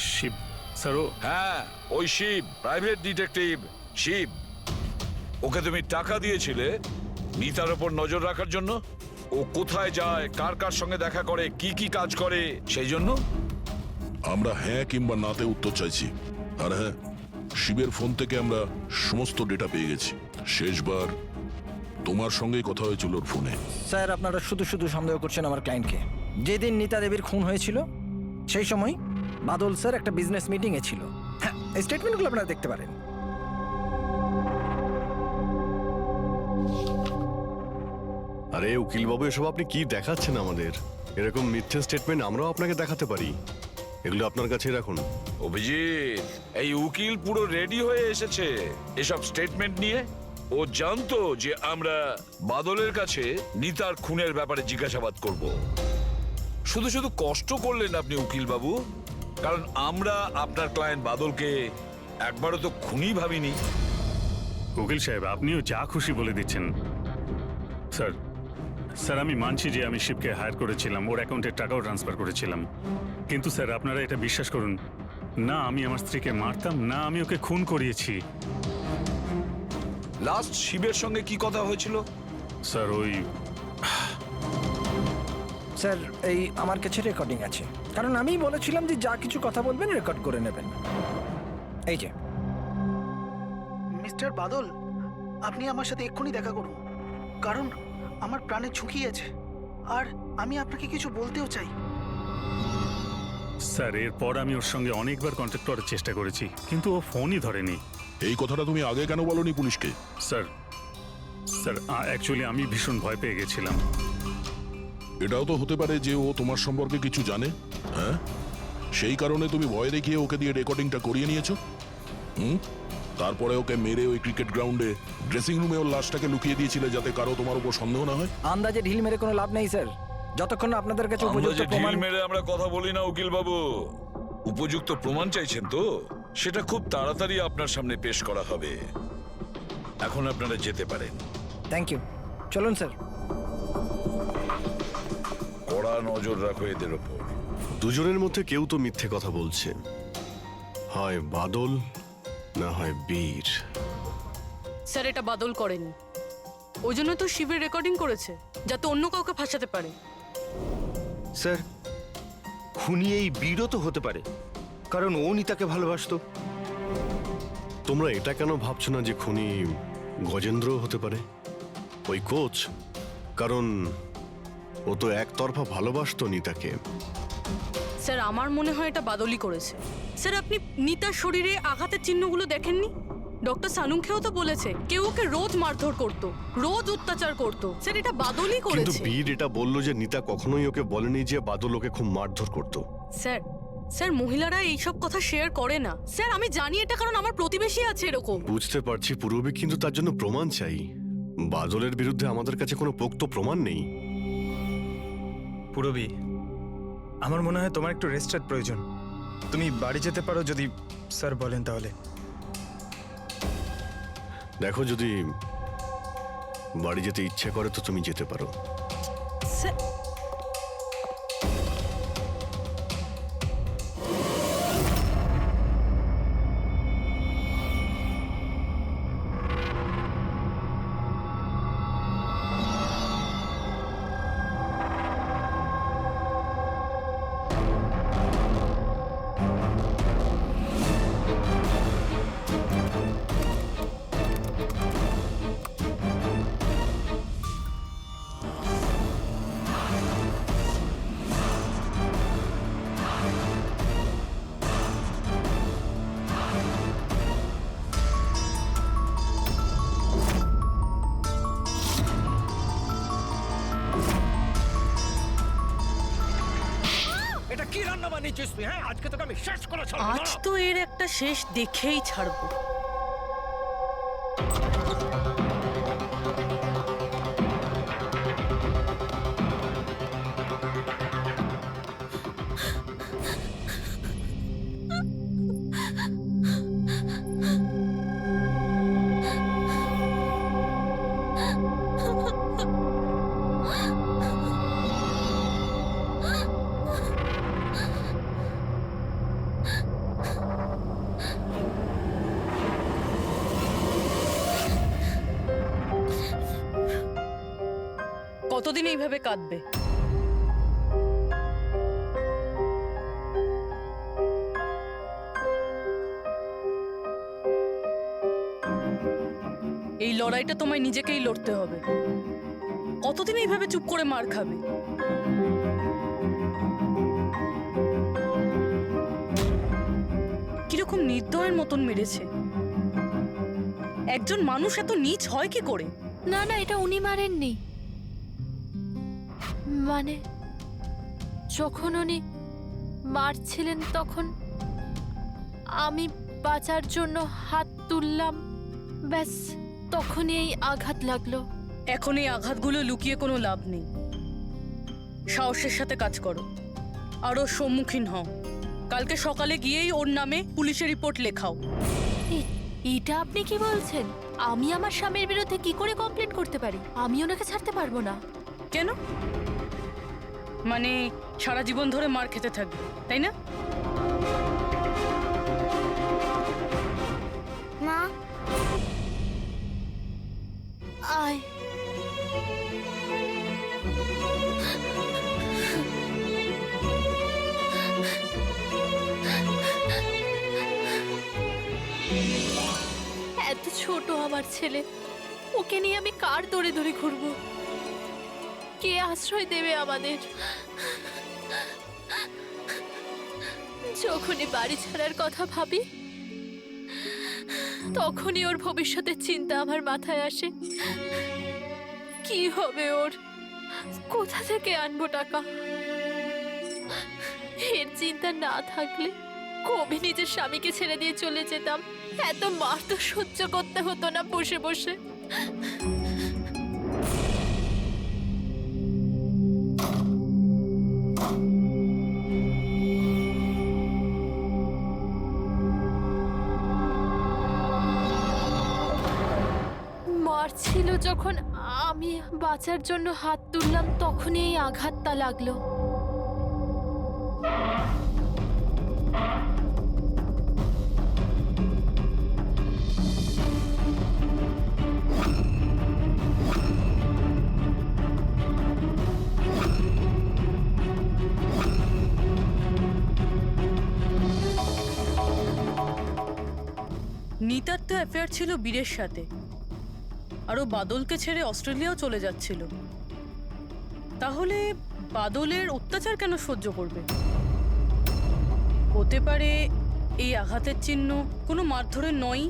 শিব স্যার? ও হ্যাঁ, ওই শিব, প্রাইভেট ডিটেকটিভ শিব। ওকে তুমি টাকা দিয়েছিলে নিতার ওপর নজর রাখার জন্য। ও কোথায় যায়, কার কার সঙ্গে দেখা করে, কি কি কাজ করে, সেই জন্য। আমরা হ্যাঁ কিংবা নাতে উত্তর চাইছি। আর হ্যাঁ, শিবের ফোন থেকে আমরা সমস্ত ডেটা পেয়ে গেছি। শেষবার তোমার সঙ্গেই কথা হয়েছিল ওর ফোনে। স্যার, আপনারা শুধু শুধু সন্দেহ করছেন আমার ক্লায়েন্টকে। যেদিন নিতা দেবীর খুন হয়েছিল সেই সময় বাদল স্যার একটা বিজনেস মিটিংয়ে ছিল। হ্যাঁ, এই স্টেটমেন্টগুলো আপনারা দেখতে পারেন। আরে উকিল বাবু, এসব আপনি কি দেখাচ্ছেন আমাদের? এরকম মিথ্যে স্টেটমেন্ট আমরাও আপনাকে দেখাতে পারি, এগুলো আপনার কাছে রাখুন। অভিজিৎ, এই উকিল পুরো রেডি হয়ে এসেছে এসব স্টেটমেন্ট নিয়ে। ও জানতো যে আমরা বাদলের কাছে নিতার খুনের ব্যাপারে জিজ্ঞাসাবাদ করব। শুধু শুধু কষ্ট করলেন আপনি উকিল বাবু, কারণ আমরা আপনার ক্লায়েন্ট বাদলকে একবারও তো খুনি ভাবিনি। উকিল সাহেব, আপনিও যা খুশি বলে দিচ্ছেন। স্যার স্যার, আমি মানছি যে আমি শিবকে হায়ার করেছিলাম, ওর অ্যাকাউন্টে টাকাও ট্রান্সফার করেছিলাম, কিন্তু স্যার আপনারা এটা বিশ্বাস করুন না, আমি আমার স্ত্রীকে মারতাম না, আমি ওকে খুন করিয়েছি। লাস্ট শিবের সঙ্গে কি কথা হয়েছিল? স্যার ওই স্যার, এই আমার কাছে রেকর্ডিং আছে, কারণ আমি বলেছিলাম যে যা কিছু কথা বলবেন রেকর্ড করে নেবেন। এই যে মিস্টার বাদল, আপনি আমার সাথে এক্ষুনি দেখা করুন, কারণ আমার প্রাণে ঝুঁকি আছে আর আমি আপনাকে কিছু বলতেও চাই। স্যার, এরপর আমি ওর সঙ্গে অনেকবার কন্ট্যাক্ট করার চেষ্টা করেছি, কিন্তু ও ফোনই ধরেনি। এই কথাটা তুমি আগে কেন বলনি পুলিশকে? স্যার স্যার অ্যাকচুয়ালি আমি ভীষণ ভয় পেয়ে গেছিলাম। এটাও তো হতে পারে যে ও তোমার সম্পর্কে কিছু জানে। হ্যাঁ, সেই কারণে তুমি ভয় দেখিয়ে ওকে দিয়ে রেকর্ডিংটা করিয়ে নিয়েছো। তারপরে ওকে মেরে ওই ক্রিকেট গ্রাউন্ডে ড্রেসিং রুমে ওর লাশটাকে লুকিয়ে দিয়েছিলে, যাতে কারো তোমার উপর সন্দেহ না হয়। আন্দাজে ঢিল মেরে কোনো লাভ নেই স্যার, যতক্ষণ না আপনাদের কাছে উপযুক্ত প্রমাণ। ঢিল মেরে আমরা কথা বলি না উকিল বাবু। উপযুক্ত প্রমাণ চাইছেন তো, সেটা খুব তাড়াতাড়ি আপনার সামনে পেশ করা হবে। এখন আপনারা যেতে পারেন। থ্যাংক ইউ, চলুন স্যার। কড়া নজর রাখো এদের ওপর। দুজনের মধ্যে কেউ তো মিথ্যে কথা বলছে, হয় বাদল না হয় বীর। স্যার, এটা বাদল করেনি, ওই জন্য তো শিবের রেকর্ডিং করেছে, যাতে অন্য কাউকে ফাঁসাতে পারে। স্যার, খুনি এই বীরও তো হতে পারে, কারণ ও নিতাকে ভালোবাসতো। তোমরা এটা কেন ভাবছো না যে খুনি গজেন্দ্র হতে পারে, ওই কোচ? কারণ ও তো একতরফা ভালোবাসতো নিতাকে। স্যার আমার মনে হয় এটা বাদলই করেছে। স্যার আপনি নিতার শরীরে আঘাতের চিহ্নগুলো দেখেননি? ডক্টর সানুংখেও তো বলেছে কেউ ওকে রোজ মারধর করতো, রোজ অত্যাচার করতো। স্যার এটা বাদলই কিন্তু করেছে। বীর এটা বললো যে নিতা কখনোই ওকে বলেনি যে বাদল ওকে খুব মারধর করতো। স্যার স্যার মহিলারা এইসব কথা শেয়ার করে না। স্যার আমি জানি এটা, কারণ আমার প্রতিবেশী আছে এরকম। বুঝতে পারছি পূর্ববী, কিন্তু তার জন্য প্রমাণ চাই। বাদলের বিরুদ্ধে আমাদের কাছে কোনো পোক্ত প্রমাণ নেই। পুরবী, আমার মনে হয় তোমার একটু রেস্টের প্রয়োজন। তুমি বাড়ি যেতে পারো যদি স্যার বলেন তাহলে। দেখো, যদি বাড়ি যেতে ইচ্ছে করে তো তুমি যেতে পারো। স্যার এটা কি রান্না বানিয়েছিস তুই? হ্যাঁ, আজকে তোকে আমি শেষ করে ছাড়বো। আজ তো এর একটা শেষ দেখেই ছাড়বো। কতদিন এইভাবে কাঁদবে? এই লড়াইটা তোমায় নিজেকেই লড়তে হবে। কতদিন এইভাবে চুপ করে মার খাবে? কিরকম নির্দয়ের মতন মেরেছে। একজন মানুষ এত নীচ হয় কি করে? না না, এটা উনি মারেননি। মানে যখন উনি মারছিলেন তখন আমি বাঁচার জন্য হাত তুললাম, ব্যাস তখনই এই আঘাত লাগলো। এখন এই আঘাতগুলো লুকিয়ে কোনো লাভ নেই। সাহসের সাথে কাজ করো, আরও সম্মুখীন হও। কালকে সকালে গিয়েই ওর নামে পুলিশের রিপোর্ট লেখাও। এটা আপনি কি বলছেন? আমি আমার স্বামীর বিরুদ্ধে কি করে কমপ্লেন করতে পারি? আমি ওনাকে ছাড়তে পারবো না। কেন? মানে সারা জীবন ধরে মার খেতে থাকবে, তাই না? মা আয়। এত ছোট আমার ছেলে, ওকে নিয়ে আমি কার দৌড়ে দৌড়ে ঘুরবো? কে আশ্রয় দেবে আমাদের? যখনই বাড়ি ছাড়ার কথা ভাবি তখনই ওর ভবিষ্যতের চিন্তা আমার মাথায় আসে। কি হবে ওর? কোথা থেকে আনবো টাকা? এর চিন্তা না থাকলে কবে নিজের স্বামীকে ছেড়ে দিয়ে চলে যেতাম। এত মার তো সহ্য করতে হতো না বসে বসে। মারছিল যখন আমি বাঁচার জন্য হাত তুললাম, তখনই এই আঘাতটা লাগলো। নিতার তো অ্যাফেয়ার ছিল বীরের সাথে, আরও বাদলকে ছেড়ে অস্ট্রেলিয়াও চলে যাচ্ছিল। তাহলে বাদলের অত্যাচার কেন সহ্য করবে? হতে পারে এই আঘাতের চিহ্ন কোনো মারধরের নয়।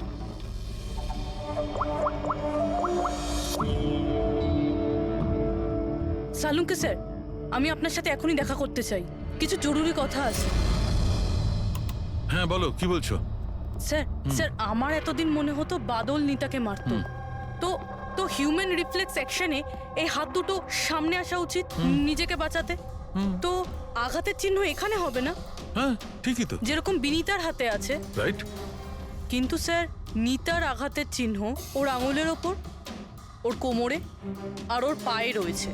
সালুঙ্কে স্যার, আমি আপনার সাথে এখনই দেখা করতে চাই, কিছু জরুরি কথা আছে। হ্যাঁ বলো, কি বলছো? স্যার স্যার আমার এতদিন মনে হতো বাদল নিতাকে মারতো। তো তো হিউম্যান রিফ্লেক্স অ্যাকশনে এই হাত দুটো সামনে আসা উচিত নিজেকে বাঁচাতে। তো আঘাতের চিহ্ন এখানে হবে না? হ্যাঁ ঠিকই তো, যেরকম বিনীতার হাতে আছে। রাইট। কিন্তু স্যার নিতার আঘাতের চিহ্ন ওর আঙুলের ওপর, ওর কোমরে আর ওর পায়ে রয়েছে।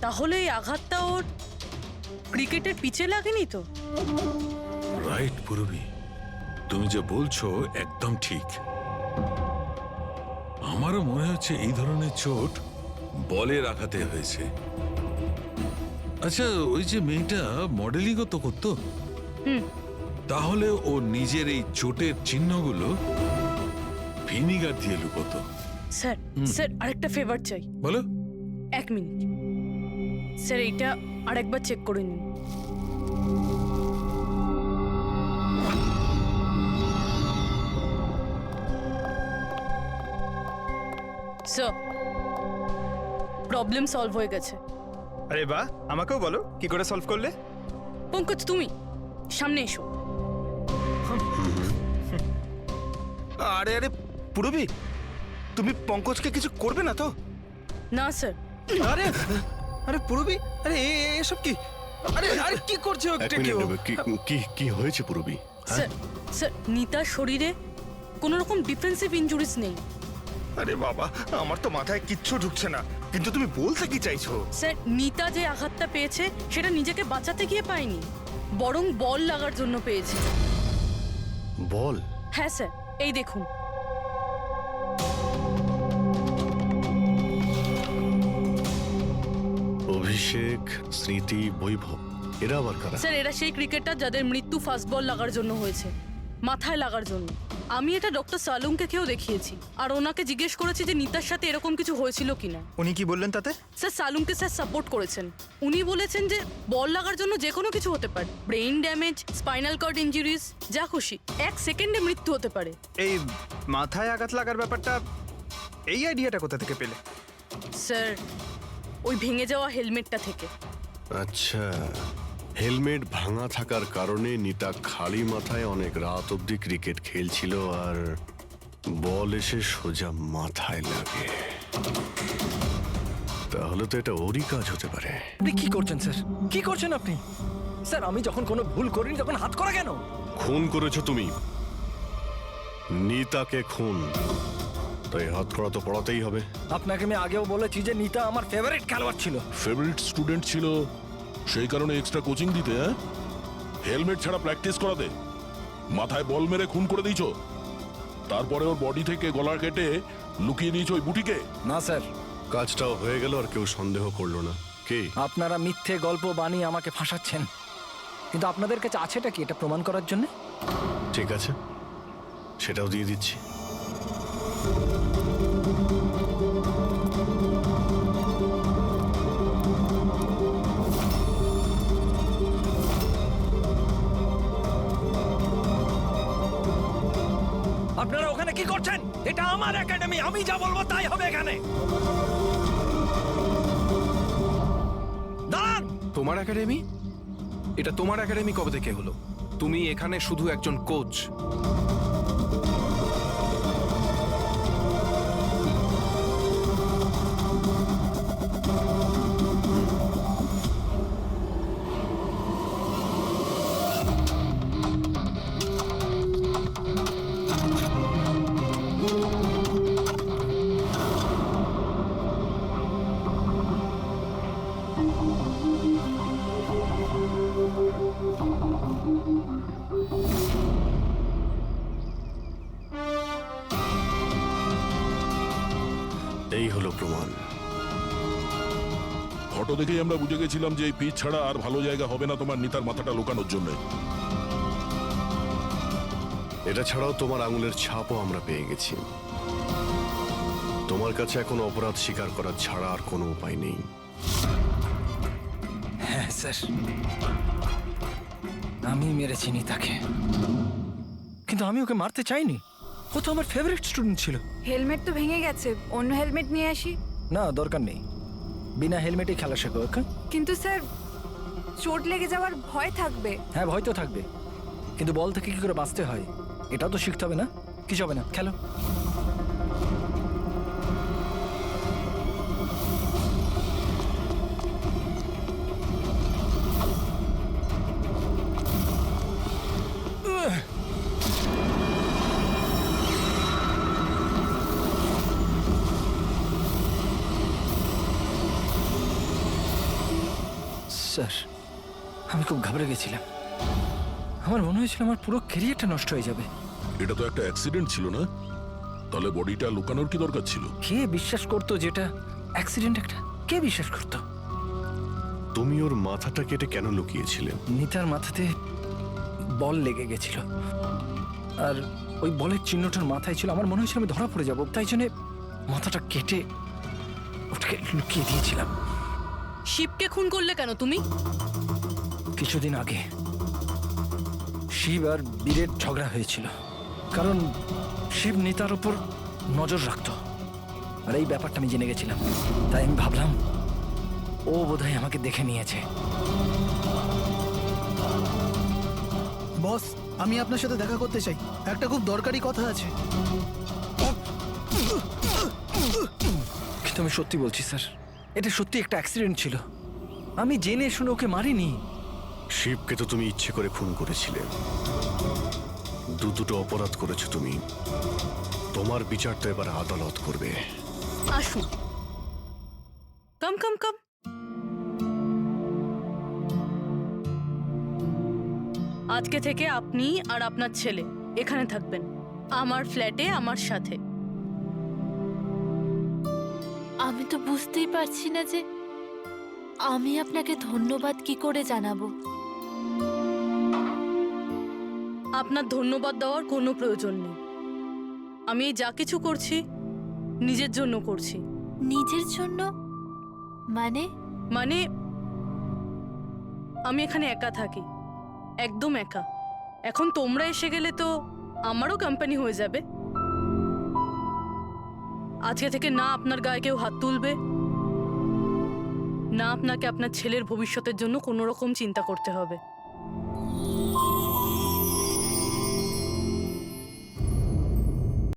তাহলে এই আঘাতটা ওর ক্রিকেটের পিচে লাগেনি তো? রাইট পুরবি, তুমি যে বলছো একদম ঠিক। আমারও মনে হচ্ছে এই ধরনের চোট বলের আঘাতে হয়েছে। আচ্ছা, ওই যে মেয়েটা মডেলিংও তো করতো, তাহলে ও নিজের এই চোটের চিহ্নগুলো ভিনিগার দিয়ে লুকোতো। স্যার স্যার আরেকটা ফেভার চাই। বলো। 1 মিনিট স্যার, এইটা আরেকবার চেক করে নিন। স্যার প্রবলেম সলভ হয়ে গেছে। আরে বাহ, আমাকেও বলো কি করে সলভ করলে। পঙ্কজ তুমি সামনে এসো। আরে আরে পুরবি, তুমি পঙ্কজকে কিছু করবে না তো? না স্যার। আরে আরে পুরবি, আরে এসব কি? আরে আরে কি করছে ও? এক মিনিট, কি হয়েছে পুরবি? স্যার স্যার নিতার শরীরে কোনো রকম ডিফেন্সিভ ইনজুরিজ নেই। আরে বাবা, আমার তো মাথায় কিচ্ছু ঢুকছে না, কিন্তু তুমি বলতে কি চাইছো? স্যার নিতা যে আঘাতটা পেয়েছে সেটা নিজেকে বাঁচাতে গিয়ে পায়নি, বরং বল লাগার জন্য পেয়েছে। বল? হ্যাঁ স্যার, এই দেখুন। অভিষেক, স্মৃতি, বৈভব, এরা আবার কারা? স্যার এরা সেই ক্রিকেটার যাদের মৃত্যু ফাস্ট বল লাগার জন্য হয়েছে, মাথায় লাগার জন্য। আমি এটা ডক্টর সালুঙ্কেও দেখিয়েছি, আর ওনাকে জিজ্ঞেস করেছি যে নিতার সাথে এরকম কিছু হয়েছিল কিনা। উনি কি বললেন তাতে? স্যার সালুঙ্কে স্যার সাপোর্ট করেছেন। উনি বলেছেন যে বল লাগার জন্য যে কোনো কিছু হতে পারে, brain damage, spinal cord injuries, যা খুশি, 1 সেকেন্ডে মৃত্যু হতে পারে। এই মাথায় আঘাত লাগার ব্যাপারটা, এই আইডিয়াটা কোথা থেকে পেলে? স্যার ওই ভেঙে যাওয়া হেলমেটটা থেকে। আচ্ছা, হেলমেট ভাঙা থাকার কারণে নিতা খালি মাথায় অনেক রাত অবধি ক্রিকেট খেলছিল, আর বল এসে সোজা মাথায় লাগে। তাহলে তো এটা ওরই কাজ হতে পারে। আপনি কি করছেন স্যার? কি করছেন আপনি? স্যার আমি যখন কোনো ভুল করিনি তখন হাত করা কেন? খুন করেছো তুমি, নিতাকে খুন, তাই হাত করা তো পড়াতেই হবে। আপনাকে আমি আগেও বলেছি যে নিতা আমার ফেভারিট খেলোয়াড় ছিল। ফেভারিট স্টুডেন্ট ছিল, সেই কারণে এক্সট্রা কোচিং দিতে, হ্যাঁ? হেলমেট ছাড়া প্র্যাকটিস করাতে, মাথায় বল মেরে খুন করে দিয়েছো, তারপরে ওর বডি থেকে গলার কেটে লুকিয়ে দিয়েছো ওই বুটিকে। না স্যার, কাজটাও হয়ে গেল আর কেউ সন্দেহ করলো না। কি আপনারা মিথ্যে গল্প বানিয়ে আমাকে ফাঁসাচ্ছেন, কিন্তু আপনাদের কাছে আছেটা কি এটা প্রমাণ করার জন্য? ঠিক আছে, সেটাও দিয়ে দিচ্ছি। আপনারা ওখানে কি করছেন? এটা আমার একাডেমি, আমি যা বলবো তাই হবে এখানে। দাঁড়ান! তোমার একাডেমি? এটা তোমার একাডেমি কবে থেকে হলো? তুমি এখানে শুধু একজন কোচ। এই হলো প্রমাণ। ফটো দেখেই আমরা বুঝে গেছিলাম যে এই পিচ ছাড়া আর ভালো জায়গা হবে না তোমার নিতার মাথাটা লুকানোর জন্য। এটা ছাড়াও তোমার আঙুলের ছাপও আমরা পেয়ে গেছি। তোমার কাছে এখন অপরাধ স্বীকার করা ছাড়া আর কোনো উপায় নেই। হ্যাঁ স্যার, আমি মেরেছি নিতাকে, কিন্তু আমি ওকে মারতে চাইনি। ও তো আমার ফেভারিট স্টুডেন্ট ছিল। হেলমেট তো ভেঙে গেছে, অন্য হেলমেট নিয়ে আসি। না, দরকার নেই, বিনা হেলমেটে খেলা শেখো। ওকে? কিন্তু স্যার, চোট লেগে যাওয়ার ভয় থাকবে। হ্যাঁ, ভয় তো থাকবে, কিন্তু বল থেকে কি করে বাঁচতে হয় এটাও তো শিখতে হবে না? কিছু হবে না, খেলো। স্যার, আমি খুব ঘাবড়ে গেছিলাম। আমার মনে হয়েছিল আমার পুরো ক্যারিয়ারটা নষ্ট হয়ে যাবে। এটা তো একটা অ্যাক্সিডেন্ট ছিল না? তাহলে বডিটা লুকানোর কি দরকার ছিল? কে বিশ্বাস করতো যেটা অ্যাক্সিডেন্ট একটা? কে বিশ্বাস করতো? তুমি ওর মাথাটা কেটে কেন লুকিয়েছিলে? নিতার মাথাতে বল লেগে গেছিল, আর ওই বলের চিহ্নটার মাথায় ছিল। আমার মনে হয়েছিল আমি ধরা পড়ে যাব, তাই জন্য মাথাটা কেটে ওটাকে লুকিয়ে দিয়েছিলাম। শিবকে খুন করলে কেন তুমি? কিছুদিন আগে শিব আর বীরের ঝগড়া হয়েছিল, কারণ শিব নিতার উপর নজর রাখতো, আর এই ব্যাপারটা আমি জেনে গেছিলাম। তাই আমি ভাবলাম ও বোধহয় আমাকে দেখে নিয়েছে। বস, আমি আপনার সাথে দেখা করতে চাই, একটা খুব দরকারি কথা আছে। কিন্তু আমি সত্যি বলছি স্যার, এটা সত্যি একটা অ্যাক্সিডেন্ট ছিল। আমি জেনে শুনে ওকে মারিনি। শিবকে তো তুমি ইচ্ছে করে খুন করেছিলে। দুটো অপরাধ করেছো তুমি। তোমার বিচার তো এবার আদালত করবে। আসুন, কাম কাম কাম। আজকে থেকে আপনি আর আপনার ছেলে এখানে থাকবেন, আমার ফ্ল্যাটে আমার সাথে। আমি তো বুঝতেই পারছি না যে আমি আপনাকে ধন্যবাদ কি করে জানাবো। আপনার ধন্যবাদ দেওয়ার কোনো প্রয়োজন নেই। আমি যা কিছু করছি নিজের জন্য করছি। নিজের জন্য? মানে? মানে আমি এখানে একা থাকি, একদম একা। এখন তোমরা এসে গেলে তো আমারও কোম্পানি হয়ে যাবে। আজকে থেকে না আপনার গায়ে কেউ হাত তুলবে, না আপনাকে আপনার ছেলের ভবিষ্যতের জন্য কোনো রকম চিন্তা করতে হবে।